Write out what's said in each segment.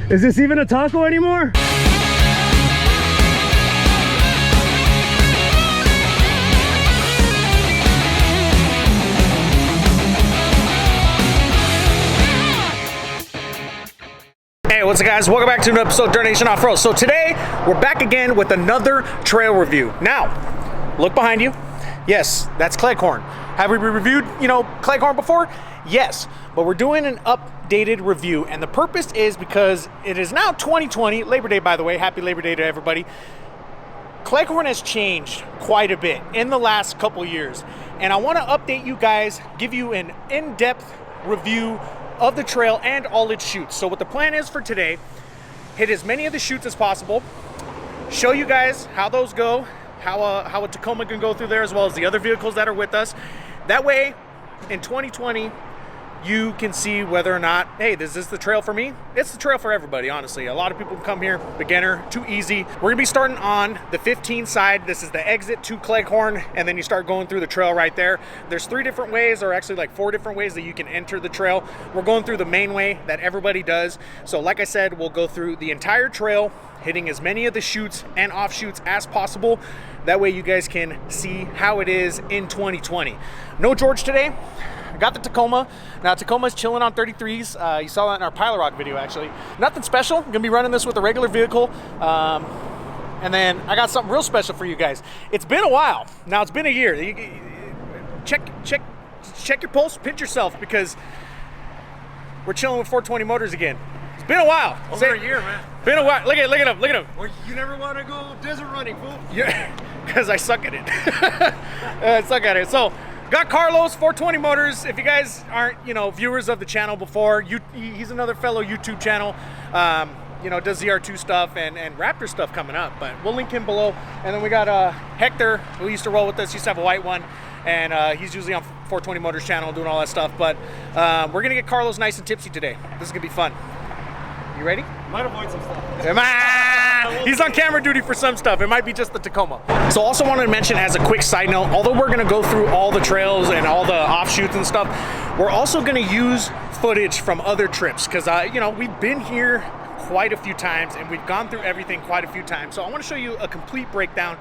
Is this even a taco anymore? Hey, what's up guys? Welcome back to another episode of Dirtnation Off-Road. So today, we're back again with another trail review. Now, look behind you. Yes, that's Cleghorn. Have we reviewed, Cleghorn before? Yes, but we're doing an updated review, and the purpose is because it is now 2020, Labor Day, by the way. Happy Labor Day to everybody. Cleghorn has changed quite a bit in the last couple years, and I want to update you guys, give you an in-depth review of the trail and all its chutes. So what the plan is for today, hit as many of the chutes as possible, show you guys how those go, how a Tacoma can go through there, as well as the other vehicles that are with us. That way, in 2020, you can see whether or not, hey, is this the trail for me? It's the trail for everybody, honestly. A lot of people come here, beginner, too easy. We're gonna be starting on the 15 side. This is the exit to Cleghorn, and then you start going through the trail right there. There's 3 different ways, or actually like 4 different ways that you can enter the trail. We're going through the main way that everybody does. So like I said, we'll go through the entire trail, hitting as many of the chutes and offshoots as possible. That way you guys can see how it is in 2020. No George today. I got the Tacoma. Now Tacoma's chilling on 33s. You saw that in our Pilot Rock video, actually. Nothing special. I'm gonna be running this with a regular vehicle. And then I got something real special for you guys. It's been a while. Now it's been a year. Check your pulse, pinch yourself, because we're chilling with 420 motors again. It's been a while. Over a year, man. Been a while. Look at him. Look at him. Well, you never want to go desert running, fool. Yeah, because I suck at it. I suck at it. So, got Carlos, 420 Motors. If you guys aren't, viewers of the channel before, he's another fellow YouTube channel. Does ZR2 stuff and Raptor stuff coming up. But we'll link him below. And then we got Hector, who used to roll with us. Used to have a white one. And he's usually on 420 Motors channel doing all that stuff. But we're going to get Carlos nice and tipsy today. This is going to be fun. You ready? Might avoid some stuff. He's on camera duty for some stuff. It might be just the Tacoma. So also wanted to mention as a quick side note, although we're going to go through all the trails and all the offshoots and stuff, we're also going to use footage from other trips because, we've been here quite a few times and we've gone through everything quite a few times. So I want to show you a complete breakdown,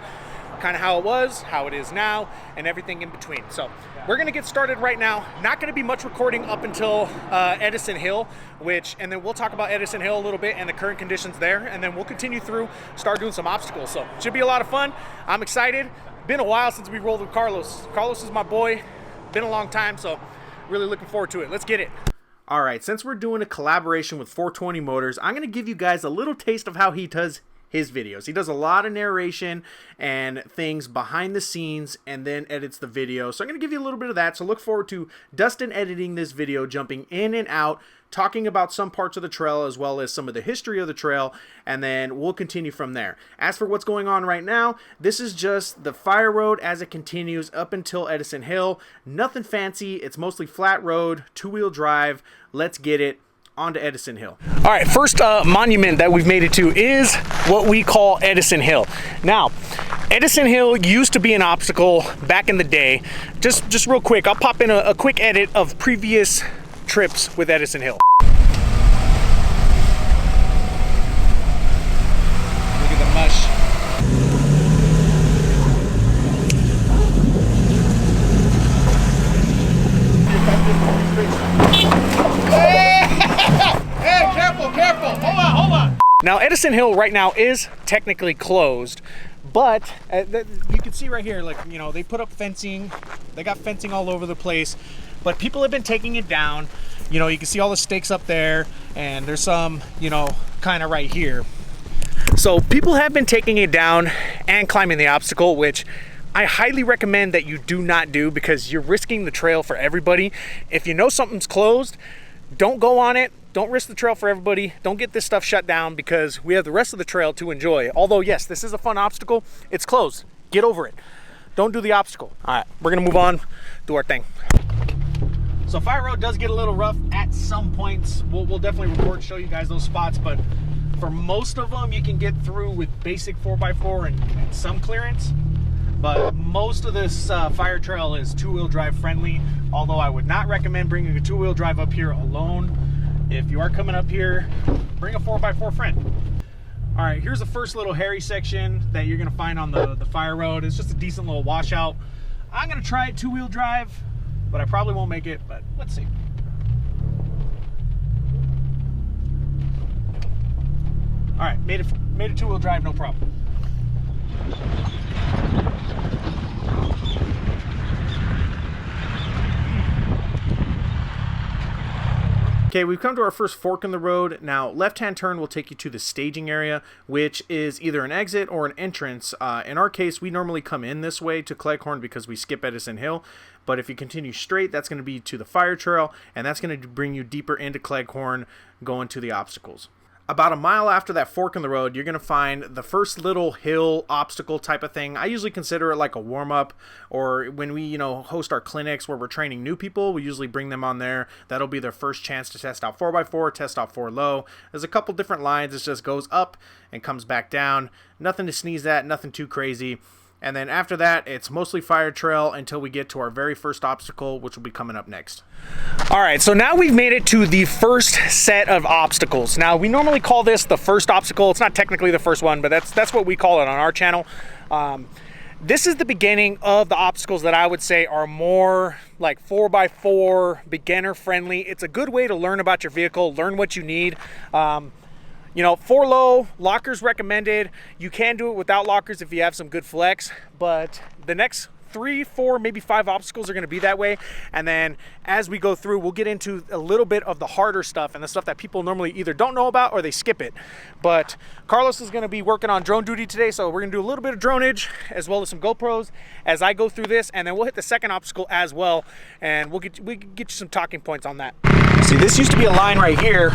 kind of how it was, how it is now, and everything in between. So we're gonna get started right now. Not gonna be much recording up until Edison Hill, and then we'll talk about Edison Hill a little bit and the current conditions there, and then we'll continue through, start doing some obstacles. So it should be a lot of fun. I'm excited. Been a while since we rolled with Carlos. Carlos is my boy. Been a long time, so really looking forward to it. Let's get it. All right, since we're doing a collaboration with 420 Motors, I'm gonna give you guys a little taste of how he does his videos. He does a lot of narration and things behind the scenes and then edits the video. So I'm going to give you a little bit of that. So look forward to Dustin editing this video, jumping in and out, talking about some parts of the trail as well as some of the history of the trail, and then we'll continue from there. As for what's going on right now, this is just the fire road as it continues up until Edison Hill. Nothing fancy. It's mostly flat road, 2-wheel drive. Let's get it. On to Edison Hill. All right, first monument that we've made it to is what we call Edison Hill. Now, Edison Hill used to be an obstacle back in the day. Just real quick, I'll pop in a quick edit of previous trips with Edison Hill. Look at the mush. Careful. Hold on. Now, Edison Hill right now is technically closed, but you can see right here, they put up fencing. They got fencing all over the place, but people have been taking it down. You can see all the stakes up there, and there's some, kind of right here. So people have been taking it down and climbing the obstacle, which I highly recommend that you do not do because you're risking the trail for everybody. If you know something's closed, don't go on it. Don't risk the trail for everybody. Don't get this stuff shut down because we have the rest of the trail to enjoy. Although, yes, this is a fun obstacle. It's closed. Get over it. Don't do the obstacle. All right, we're going to move on, do our thing. So Fire Road does get a little rough at some points. We'll definitely record, show you guys those spots, but for most of them, you can get through with basic 4x4 and some clearance. But most of this fire trail is 2-wheel drive friendly, although I would not recommend bringing a 2-wheel drive up here alone. if you are coming up here, bring a 4x4 friend. All right, here's the first little hairy section that you're gonna find on the fire road. It's just a decent little washout. I'm gonna try it 2-wheel drive, but I probably won't make it, but let's see. All right, made it 2-wheel drive, no problem. Okay, we've come to our first fork in the road. Now, left-hand turn will take you to the staging area, which is either an exit or an entrance. In our case, we normally come in this way to Cleghorn because we skip Edison Hill. But if you continue straight, that's going to be to the fire trail, and that's going to bring you deeper into Cleghorn, going to the obstacles. About a mile after that fork in the road, you're going to find the first little hill obstacle type of thing. I usually consider it like a warm-up, or when we, host our clinics where we're training new people, we usually bring them on there. That'll be their first chance to test out 4x4, test out 4 low. There's a couple different lines. It just goes up and comes back down. Nothing to sneeze at, nothing too crazy. And then after that, it's mostly fire trail until we get to our very first obstacle, which will be coming up next. All right, so now we've made it to the first set of obstacles. Now, we normally call this the first obstacle. It's not technically the first one, but that's what we call it on our channel. This is the beginning of the obstacles that I would say are more like 4x4, beginner friendly. It's a good way to learn about your vehicle, learn what you need. 4 low, lockers recommended. You can do it without lockers if you have some good flex, but the next 3, 4, maybe 5 obstacles are going to be that way. And then as we go through, we'll get into a little bit of the harder stuff and the stuff that people normally either don't know about or they skip it. But Carlos is going to be working on drone duty today, so we're going to do a little bit of dronage as well as some GoPros as I go through this, and then we'll hit the second obstacle as well, and we can get you some talking points on that. See, this used to be a line right here,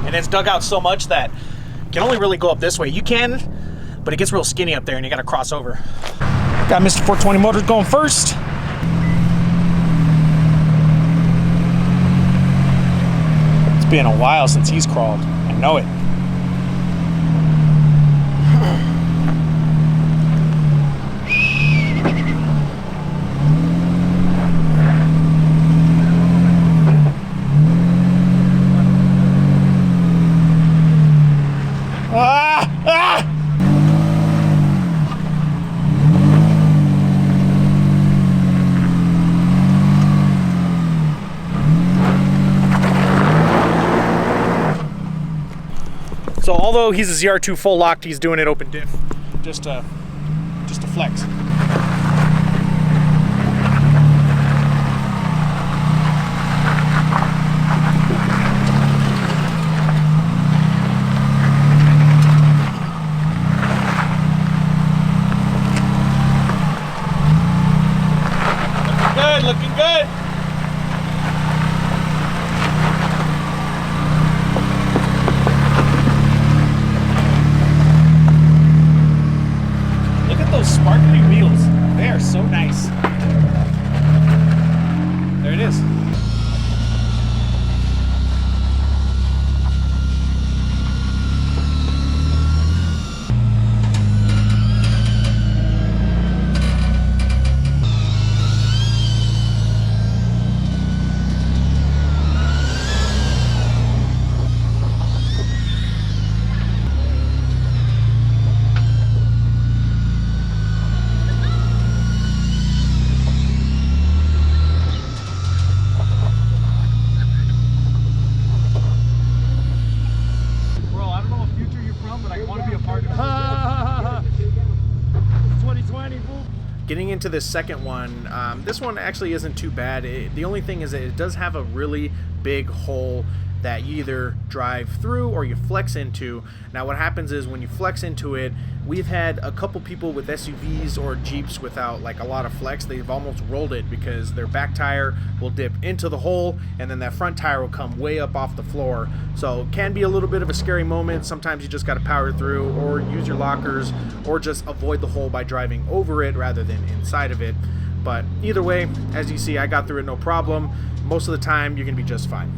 and it's dug out so much that you can only really go up this way. You can, but it gets real skinny up there and you got to cross over. Got Mr. 420 Motors going first. It's been a while since he's crawled. I know it. So although he's a ZR2 full locked, he's doing it open diff, just to flex. Looking good. Sparkly wheels. They are so nice. There it is. Getting into this second one, this one actually isn't too bad. The only thing is that it does have a really big hole that you either drive through or you flex into. Now what happens is when you flex into it, we've had a couple people with SUVs or Jeeps without like a lot of flex, they've almost rolled it because their back tire will dip into the hole and then that front tire will come way up off the floor. So it can be a little bit of a scary moment. Sometimes you just got to power through or use your lockers or just avoid the hole by driving over it rather than inside of it. But either way, as you see, I got through it no problem. Most of the time you're gonna be just fine.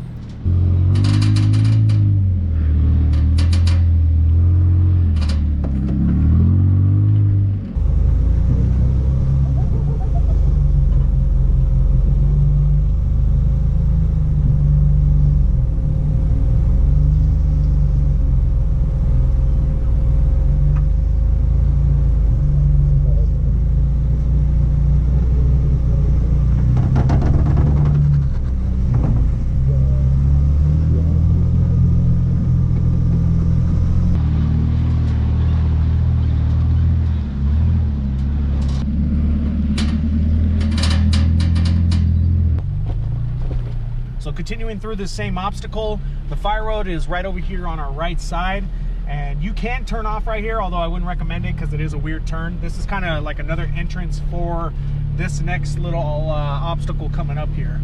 continuing through this same obstacle, the fire road is right over here on our right side. And you can turn off right here, although I wouldn't recommend it because it is a weird turn. This is kind of like another entrance for this next little obstacle coming up here.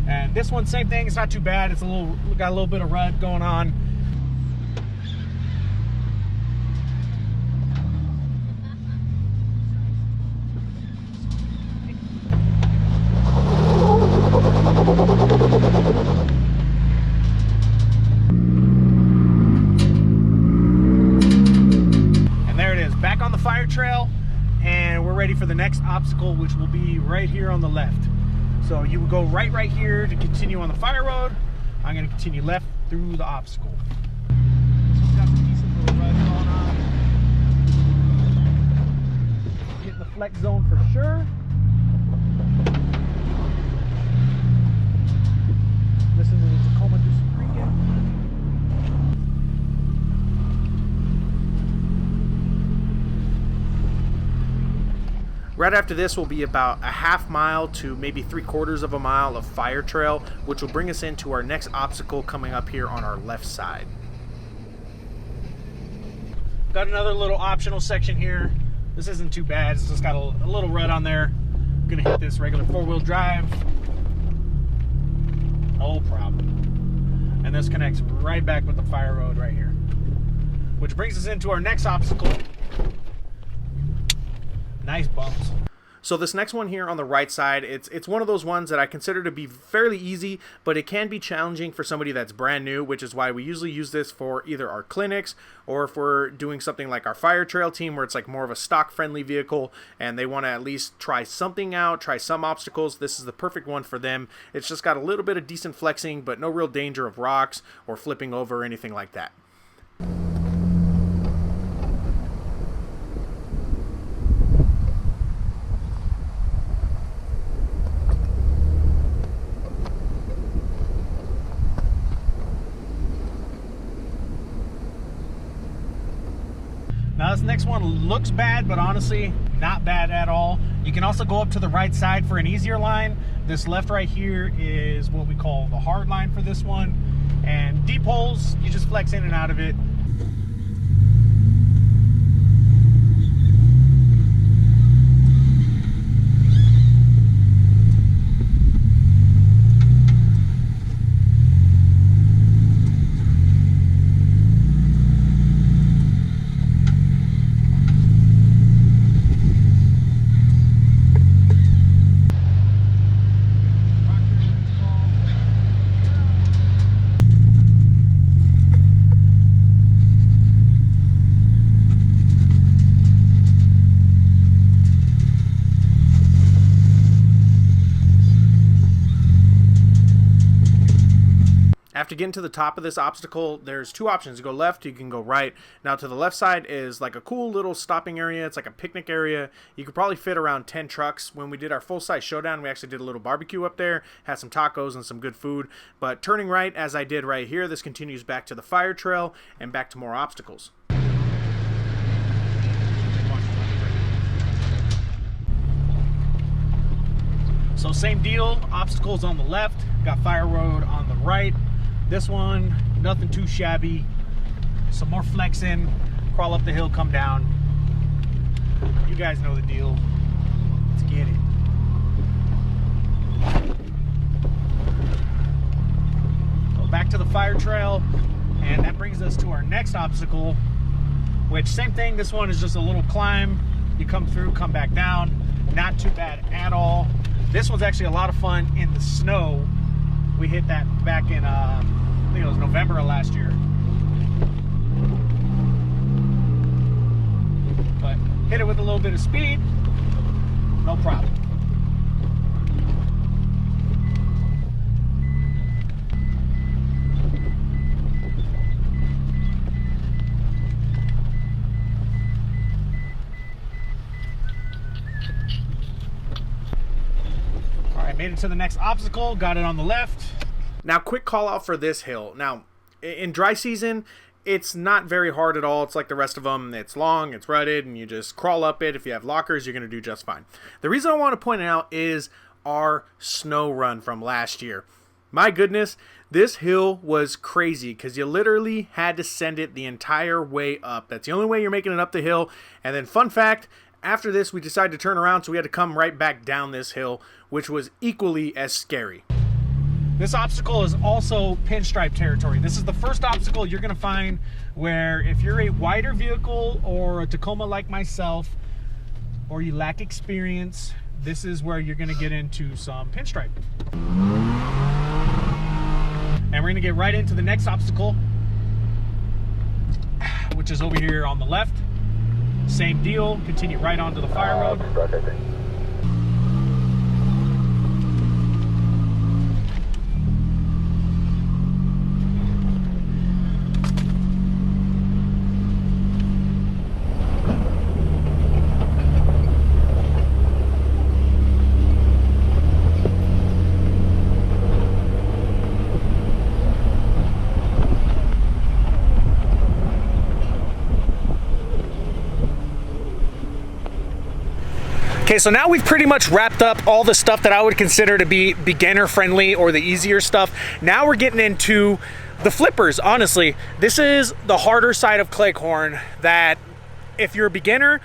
And this one, same thing. It's not too bad. It's got a little bit of rut going on. Fire trail, and we're ready for the next obstacle, which will be right here on the left. So you will go right here to continue on the fire road. I'm going to continue left through the obstacle. So we've got some decent little rut going on. Getting the flex zone for sure. Listen to the Tacoma do some creaking. Right after this will be about a half mile to maybe 3/4 of a mile of fire trail, which will bring us into our next obstacle coming up here on our left side. Got another little optional section here. This isn't too bad. It's just got a little rut on there. I'm gonna hit this regular 4-wheel drive. No problem. And this connects right back with the fire road right here. Which brings us into our next obstacle. Nice bumps. So this next one here on the right side, it's one of those ones that I consider to be fairly easy, but it can be challenging for somebody that's brand new, which is why we usually use this for either our clinics or if we're doing something like our fire trail team where it's like more of a stock friendly vehicle and they want to at least try something out, try some obstacles. This is the perfect one for them. It's just got a little bit of decent flexing, but no real danger of rocks or flipping over or anything like that. Now this next one looks bad, but honestly, not bad at all. You can also go up to the right side for an easier line. This left right here is what we call the hard line for this one. And deep holes, you just flex in and out of it. After getting to the top of this obstacle, there's two options. You go left, you can go right. Now to the left side is like a cool little stopping area. It's like a picnic area. You could probably fit around 10 trucks. When we did our full-size showdown, we actually did a little barbecue up there, had some tacos and some good food. But turning right, as I did right here, this continues back to the fire trail and back to more obstacles. So same deal, obstacles on the left, got fire road on the right. This one, nothing too shabby. Some more flexing, crawl up the hill, come down. You guys know the deal. Let's get it. Go back to the fire trail, and that brings us to our next obstacle, which same thing, this one is just a little climb. You come through, come back down. Not too bad at all. This one's actually a lot of fun in the snow. We hit that back in, I think it was November of last year. But hit it with a little bit of speed, no problem. Made it to the next obstacle, got it on the left. Now, quick call out for this hill. Now, in dry season, it's not very hard at all. It's like the rest of them. It's long, it's rutted, and you just crawl up it. If you have lockers, you're going to do just fine. The reason I want to point it out is our snow run from last year. My goodness, this hill was crazy because you literally had to send it the entire way up. That's the only way you're making it up the hill. And then fun fact, after this, we decided to turn around, so we had to come right back down this hill, which was equally as scary. This obstacle is also pinstripe territory. This is the first obstacle you're going to find where if you're a wider vehicle or a Tacoma like myself, or you lack experience, this is where you're going to get into some pinstripe. And we're going to get right into the next obstacle, which is over here on the left. Same deal, continue right onto the fire road. Okay, so now we've pretty much wrapped up all the stuff that I would consider to be beginner friendly or the easier stuff. Now we're getting into the flippers. Honestly, this is the harder side of Cleghorn that if you're a beginner,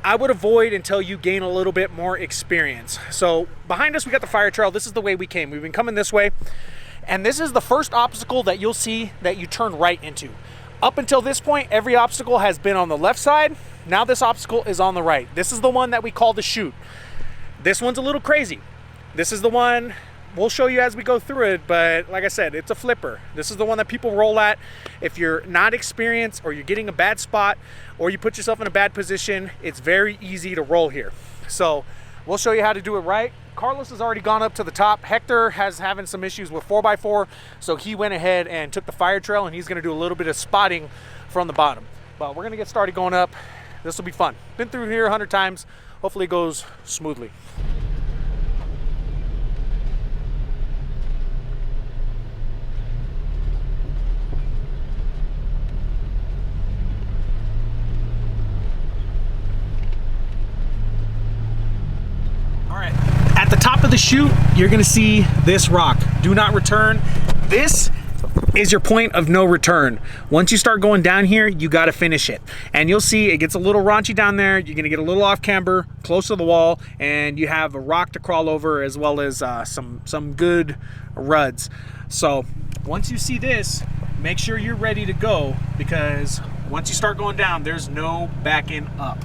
I would avoid until you gain a little bit more experience. So behind us, we got the fire trail. This is the way we came. We've been coming this way. And this is the first obstacle that you'll see that you turn right into. Up until this point, every obstacle has been on the left side. Now this obstacle is on the right. This is the one that we call the chute. This one's a little crazy. This is the one we'll show you as we go through it, but like I said, it's a flipper. This is the one that people roll at. If you're not experienced or you're getting a bad spot or you put yourself in a bad position, it's very easy to roll here. So we'll show you how to do it right. Carlos has already gone up to the top. Hector has having some issues with 4x4, so he went ahead and took the fire trail, and he's gonna do a little bit of spotting from the bottom. But we're gonna get started going up. This will be fun. Been through here 100 times. Hopefully it goes smoothly. All right, at the top of the chute, you're gonna see this rock. Do not return. This is your point of no return. Once you start going down here, you got to finish it. And you'll see it gets a little raunchy down there. You're going to get a little off camber, close to the wall, and you have a rock to crawl over as well as some good ruds. So once you see this, make sure you're ready to go, because once you start going down, there's no backing up.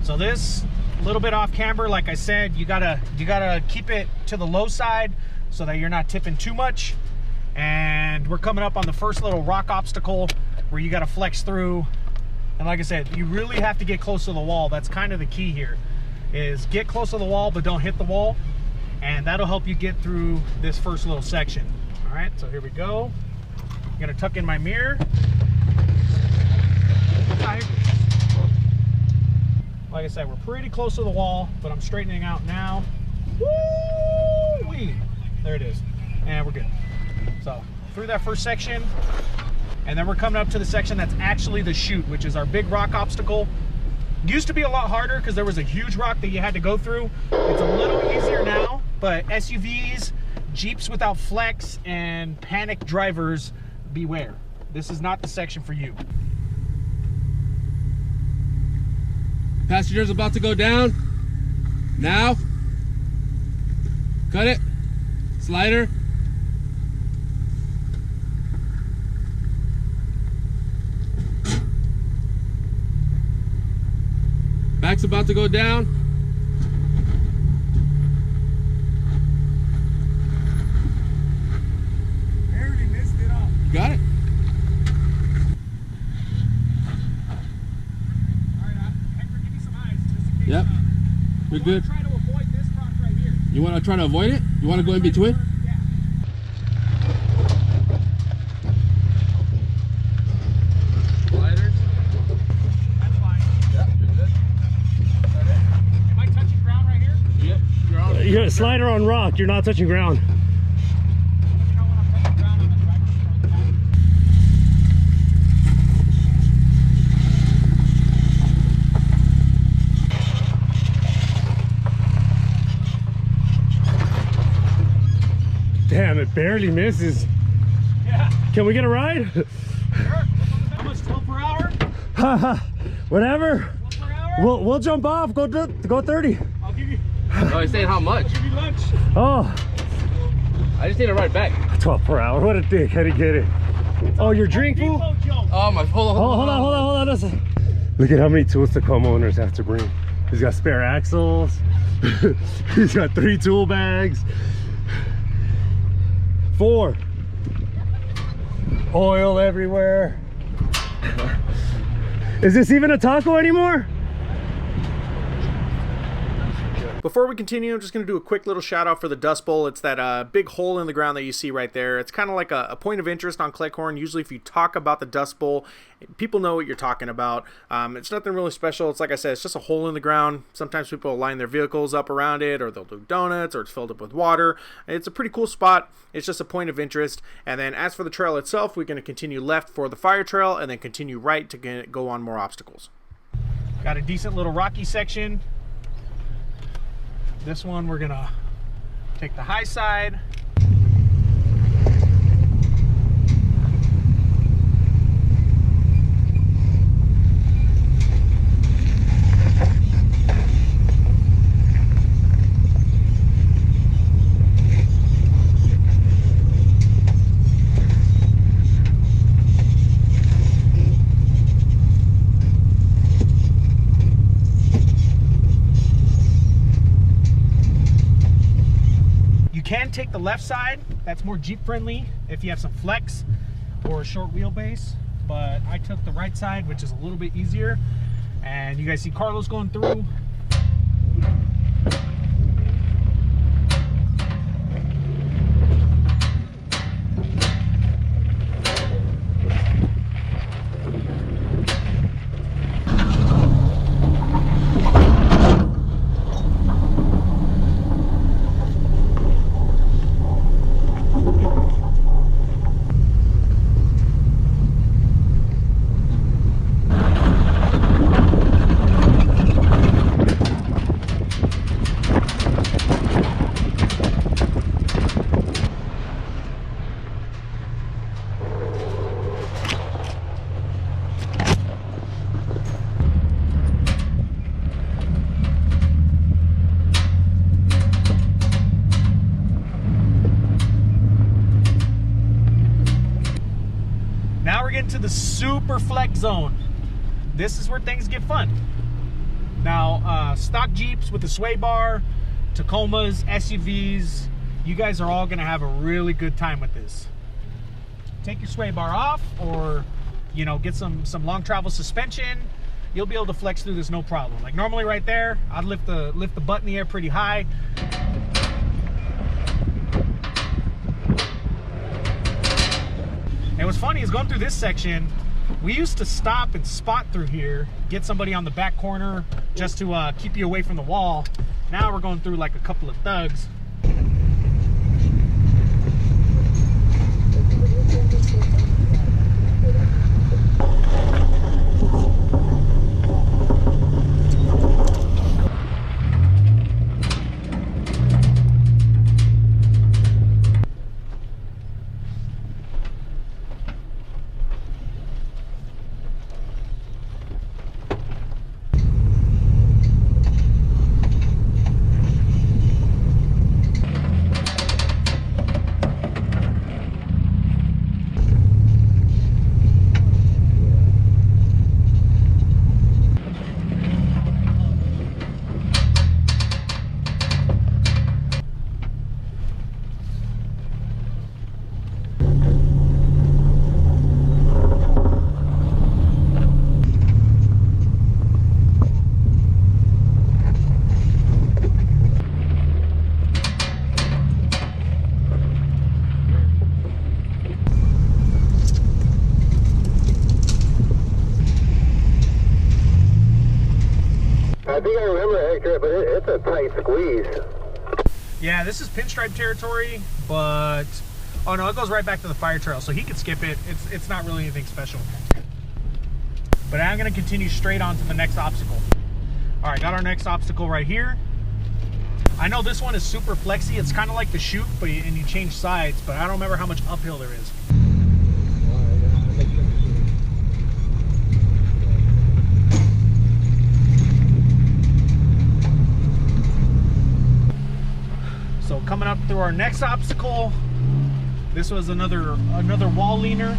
So this little bit off camber, like I said, you gotta keep it to the low side so that you're not tipping too much. And we're coming up on the first little rock obstacle where you gotta flex through. And like I said, you really have to get close to the wall. That's kind of the key here, is get close to the wall but don't hit the wall, and that'll help you get through this first little section. All right, so here we go. I'm gonna tuck in my mirror. Like I said, we're pretty close to the wall, but I'm straightening out now. Woo-wee! There it is. And we're good. So through that first section, and then we're coming up to the section that's actually the chute, which is our big rock obstacle. Used to be a lot harder because there was a huge rock that you had to go through. It's a little easier now, but SUVs, Jeeps without flex, and panic drivers, beware. This is not the section for you. Passengers about to go down. Now. Cut it. Slider. Back's about to go down. Barely missed it up. You got it. Yep, you're good. Try to avoid this rock right here. You want to try to avoid it? You want to go in between? Yeah. Sliders. That's fine. Yep, you're good. Am I touching ground right here? Yep, you're on. You're a slider on rock, you're not touching ground. Let me know when I'm touching ground on the driver's side. Damn, it barely misses. Yeah. Can we get a ride? Sure. How much? 12 per hour? Haha, whatever. 12 per hour? We'll jump off. Go 30. I'll give you. Oh, he's saying how much? I'll give you lunch. Oh, I just need to ride back. 12 per hour. What a dick. How do you get it? Oh, your drink, fool? Depot joke. Oh my, hold on. Listen. Look at how many tools Tacoma owners have to bring. He's got spare axles. He's got 3 tool bags. 4. Oil everywhere. Is this even a taco anymore? Before we continue, I'm just going to do a quick little shout out for the Dust Bowl. It's that big hole in the ground that you see right there. It's kind of like a point of interest on Cleghorn. Usually if you talk about the Dust Bowl, people know what you're talking about. It's nothing really special. It's like I said, it's just a hole in the ground. Sometimes people line their vehicles up around it, or they'll do donuts, or it's filled up with water. It's a pretty cool spot. It's just a point of interest. And then as for the trail itself, we're going to continue left for the fire trail and then continue right to go on more obstacles. Got a decent little rocky section. This one we're gonna take the high side. Can take the left side, that's more Jeep friendly if you have some flex or a short wheelbase, but I took the right side, which is a little bit easier. And you guys see Carlos going through. To the super flex zone. This is where things get fun. Now, stock Jeeps with the sway bar, Tacomas, SUVs, you guys are all gonna have a really good time with this. Take your sway bar off, or you know, get some long travel suspension. You'll be able to flex through this no problem. Like normally right there, I'd lift the butt in the air pretty high. And what's funny is going through this section, we used to stop and spot through here, get somebody on the back corner just to keep you away from the wall. Now we're going through like a couple of thugs. I think I remember, Hector, but it's a tight squeeze. Yeah, this is pinstripe territory, but oh no, it goes right back to the fire trail, so he could skip it. It's not really anything special. But I'm gonna continue straight on to the next obstacle. All right, got our next obstacle right here. I know this one is super flexy. It's kind of like the chute, but and you change sides, but I don't remember how much uphill there is. So coming up through our next obstacle, this was another wall leaner.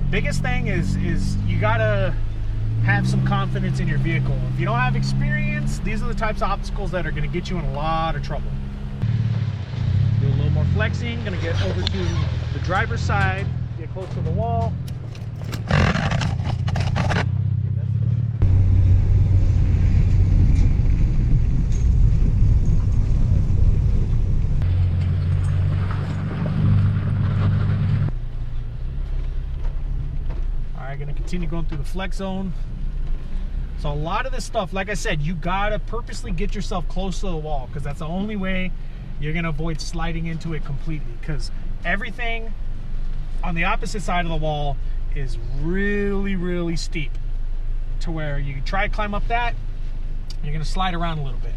Biggest thing is you gotta have some confidence in your vehicle. If you don't have experience, these are the types of obstacles that are gonna get you in a lot of trouble. Do a little more flexing, gonna get over to the driver's side, get close to the wall. Gonna continue going through the flex zone. So a lot of this stuff, like I said, you gotta purposely get yourself close to the wall, because that's the only way you're gonna avoid sliding into it completely, because everything on the opposite side of the wall is really steep, to where you try to climb up that, you're gonna slide around a little bit.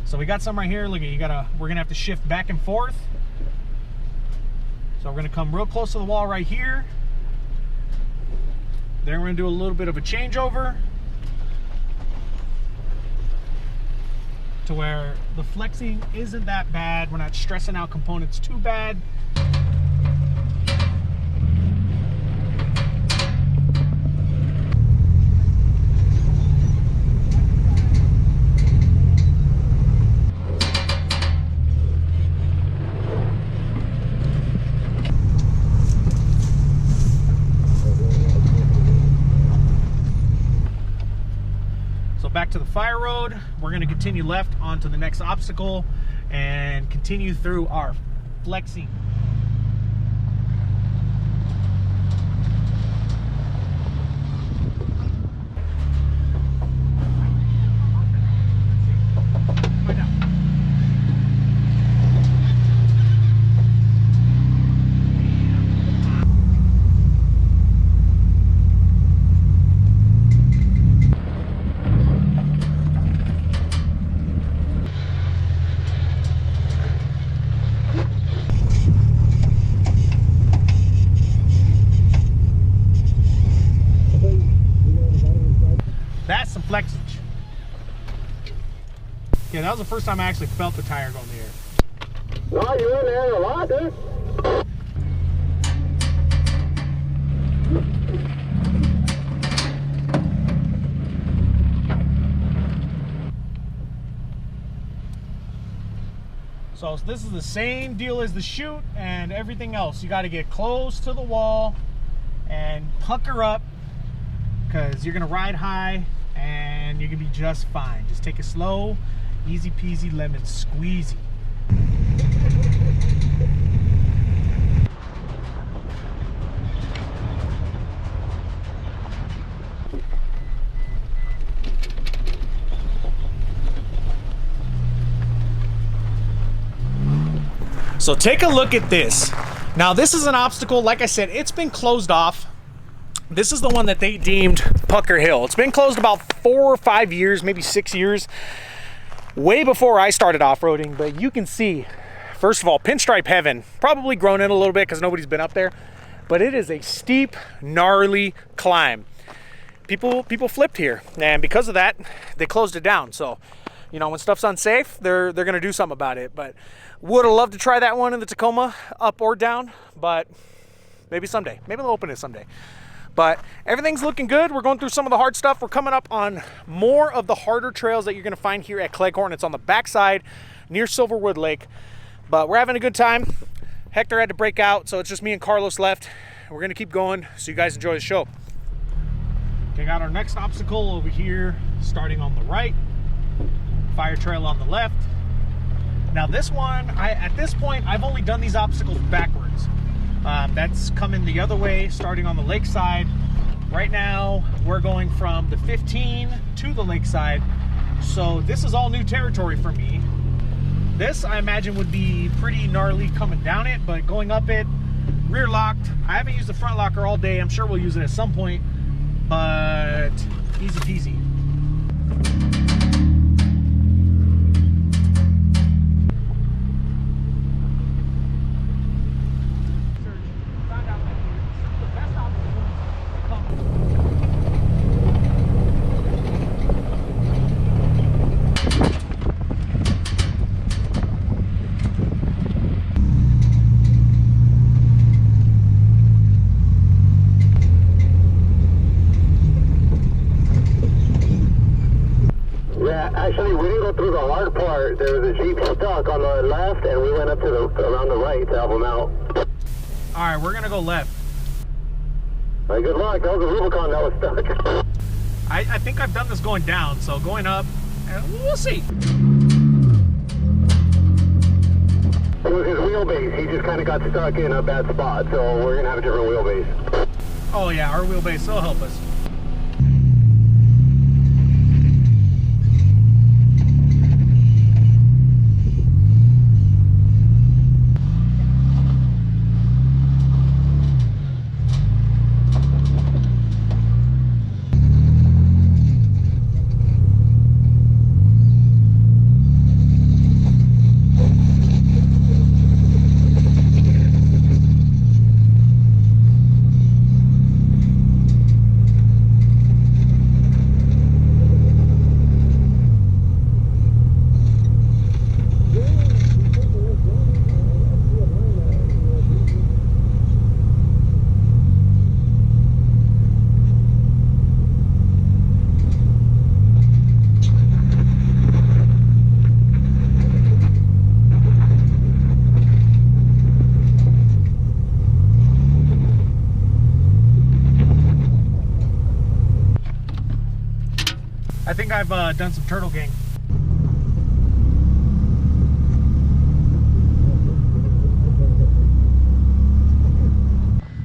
So we got some right here. Look at, we're gonna have to shift back and forth. So we're gonna come real close to the wall right here. Then we're going to do a little bit of a changeover to where the flexing isn't that bad. We're not stressing out components too bad. Back to the fire road. We're going to continue left onto the next obstacle and continue through our flexing. That's some flexage. Yeah, that was the first time I actually felt the tire go in the air. No, you in there a lot, dude. So this is the same deal as the chute and everything else. You got to get close to the wall and pucker up, because you're going to ride high and you're going to be just fine. Just take it slow, easy peasy lemon squeezy. So take a look at this. Now this is an obstacle, like I said, it's been closed off. This is the one that they deemed Pucker Hill. It's been closed about 4 or 5 years, maybe 6 years, way before I started off-roading. But you can see, first of all, pinstripe heaven, probably grown in a little bit because nobody's been up there, but it is a steep, gnarly climb. People flipped here, and because of that, they closed it down. So, you know, when stuff's unsafe, they're gonna do something about it. But would have loved to try that one in the Tacoma, up or down, but maybe someday. Maybe they'll open it someday. But everything's looking good. We're going through some of the hard stuff. We're coming up on more of the harder trails that you're gonna find here at Cleghorn. It's on the backside near Silverwood Lake, but we're having a good time. Hector had to break out, so it's just me and Carlos left. We're gonna keep going, so you guys enjoy the show. Okay, got our next obstacle over here, starting on the right. Fire trail on the left. Now this one, at this point, I've only done these obstacles backwards. That's coming the other way, starting on the lakeside. Right now, we're going from the 15 to the lakeside. So this is all new territory for me. This, I imagine, would be pretty gnarly coming down it, but going up it, rear locked. I haven't used the front locker all day. I'm sure we'll use it at some point. but easy peasy. Actually, we didn't go through the hard part. There was a Jeep stuck on the left, and we went up to around the right to help them out. All right, we're gonna go left. All right, good luck. That was a Rubicon that was stuck. I think I've done this going down, so going up, we'll see. It was his wheelbase. He just kind of got stuck in a bad spot, so we're gonna have a different wheelbase. Oh yeah, our wheelbase will help us. I think I've done some turtle gang.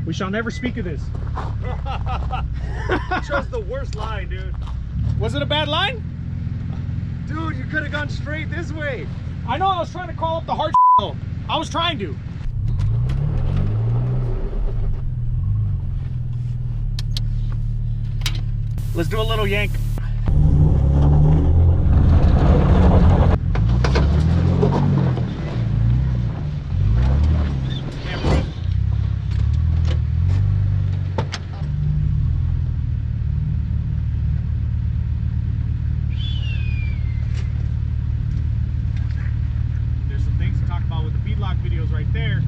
We shall never speak of this. You chose the worst line, dude. Was it a bad line? Dude, you could have gone straight this way. I know, I was trying to call up the hard though. I was trying to. Let's do a little yank. There's some things to talk about with the beadlock videos right there.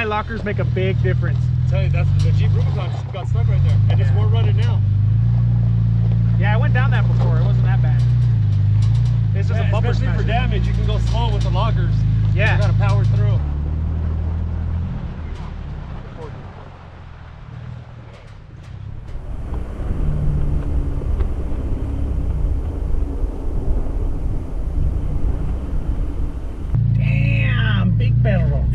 Lockers make a big difference. I tell you, that's the Jeep Rubicon just got stuck right there, and it's more running now. Yeah, I went down that before. It wasn't that bad. It's just a bumper especially smash. for damage, you can go slow with the lockers. Yeah. You gotta power through. Damn, big barrel.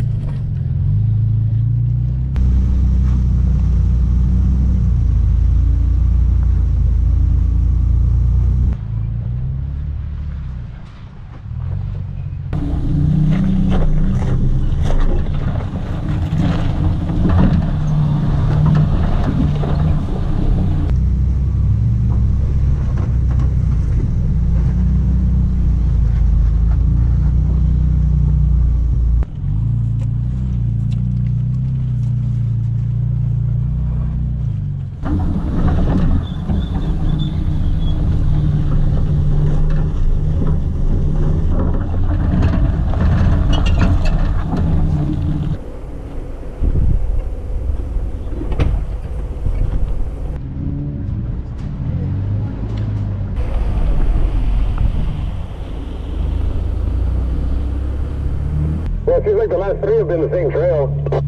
seems like the last three have been the same trail.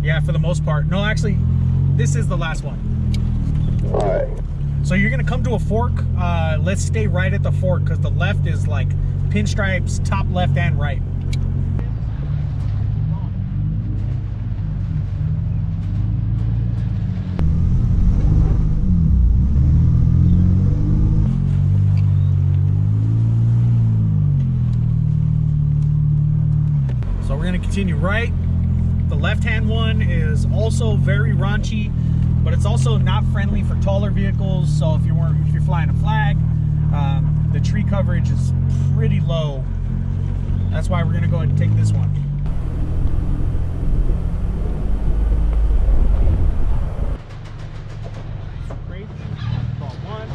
Yeah, for the most part. No, actually, this is the last one. All right. So you're gonna come to a fork. Let's stay right at the fork because the left is like pinstripes, top left and right. So we're gonna continue right. The left-hand one is also very raunchy, but it's also not friendly for taller vehicles. So if you're flying a flag, the tree coverage is pretty low. That's why we're gonna go ahead and take this one. Crazy. Call one.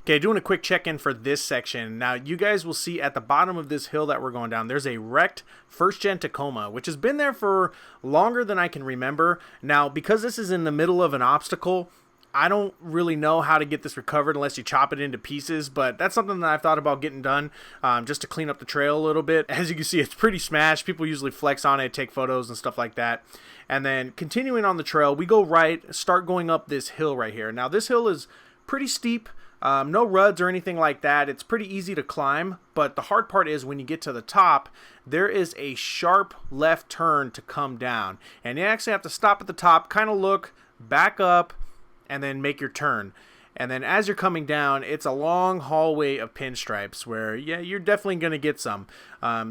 Okay, doing a quick check-in for this section. Now, you guys will see at the bottom of this hill that we're going down, there's a wrecked first-gen Tacoma, which has been there for longer than I can remember. Now, because this is in the middle of an obstacle, I don't really know how to get this recovered unless you chop it into pieces, but that's something that I've thought about getting done just to clean up the trail a little bit. As you can see, it's pretty smashed. People usually flex on it, take photos and stuff like that. And then continuing on the trail, we go right, start going up this hill right here. Now, this hill is pretty steep. No ruts or anything like that. It's pretty easy to climb, but the hard part is when you get to the top, there is a sharp left turn to come down. And you actually have to stop at the top, kind of look, back up, and then make your turn. And then as you're coming down, it's a long hallway of pinstripes where, yeah, you're definitely going to get some.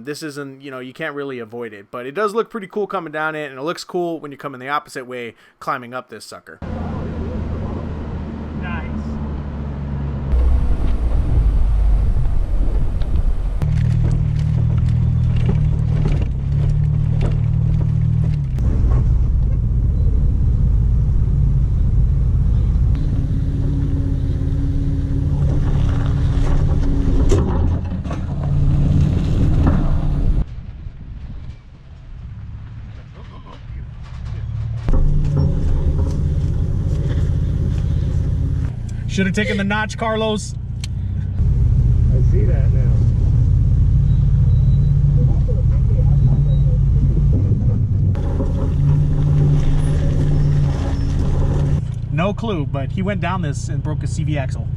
This isn't, you can't really avoid it. But it does look pretty cool coming down it, and it looks cool when you're coming the opposite way, climbing up this sucker. Nice. Should have taken the notch, Carlos. I see that now. No clue, but he went down this and broke his CV axle.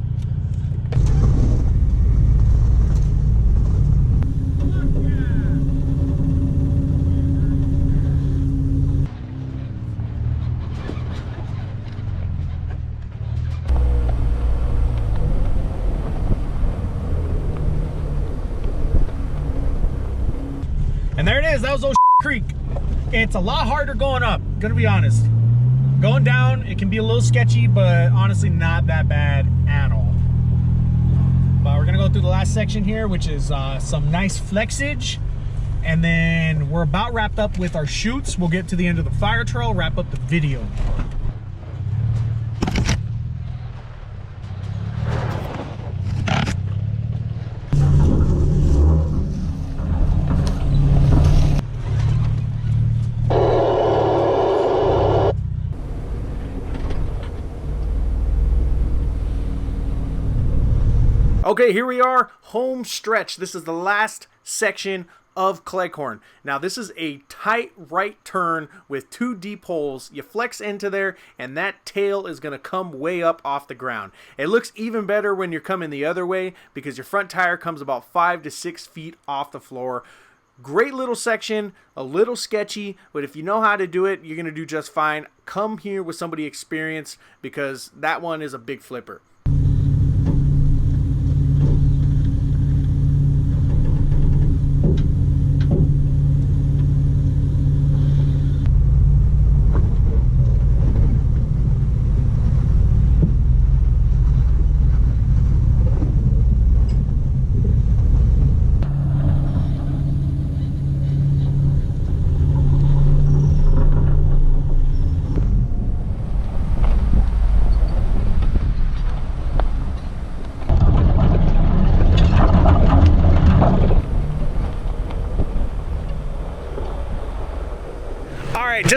And there it is, that was old Creek. It's a lot harder going up, gonna be honest. Going down, it can be a little sketchy, but honestly not that bad at all. But we're gonna go through the last section here, which is some nice flexage. And then we're about wrapped up with our chutes. We'll get to the end of the fire trail, wrap up the video. Okay, here we are, home stretch. This is the last section of Cleghorn. Now, this is a tight right turn with 2 deep holes. You flex into there, and that tail is going to come way up off the ground. It looks even better when you're coming the other way because your front tire comes about 5 to 6 feet off the floor. Great little section, a little sketchy, but if you know how to do it, you're going to do just fine. Come here with somebody experienced because that one is a big flipper.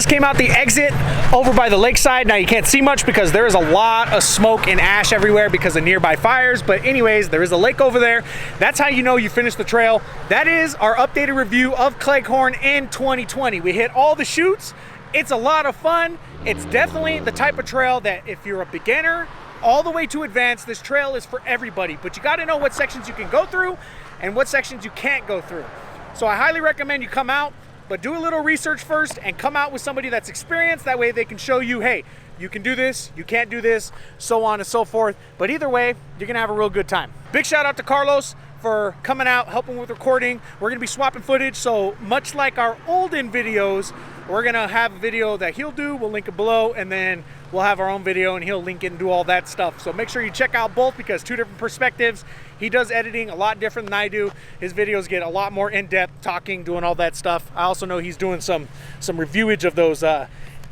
just came out the exit over by the lakeside. Now you can't see much because there is a lot of smoke and ash everywhere because of nearby fires. But anyways, there is a lake over there. That's how you know you finished the trail. That is our updated review of Cleghorn in 2020. We hit all the chutes. It's a lot of fun. It's definitely the type of trail that if you're a beginner all the way to advanced, this trail is for everybody. But you got to know what sections you can go through and what sections you can't go through. So I highly recommend you come out, but do a little research first and come out with somebody that's experienced. That way they can show you, hey, you can do this, you can't do this, so on and so forth. But either way, you're gonna have a real good time. Big shout out to Carlos for coming out, helping with recording. We're gonna be swapping footage, so much like our olden videos, we're gonna have a video that he'll do, we'll link it below, and then we'll have our own video and he'll link it and do all that stuff. So make sure you check out both because two different perspectives. He does editing a lot different than I do. His videos get a lot more in-depth, talking, doing all that stuff. I also know he's doing some reviewage of those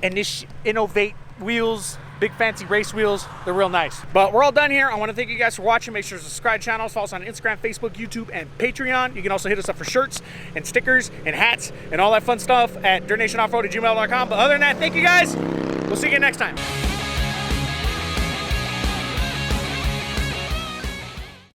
Innovate wheels, big fancy race wheels. They're real nice. But we're all done here. I want to thank you guys for watching. Make sure to subscribe to channels, follow us on Instagram, Facebook, YouTube, and Patreon. You can also hit us up for shirts and stickers and hats and all that fun stuff at dirtnationoffroad@gmail.com. But other than that, thank you guys. We'll see you again next time.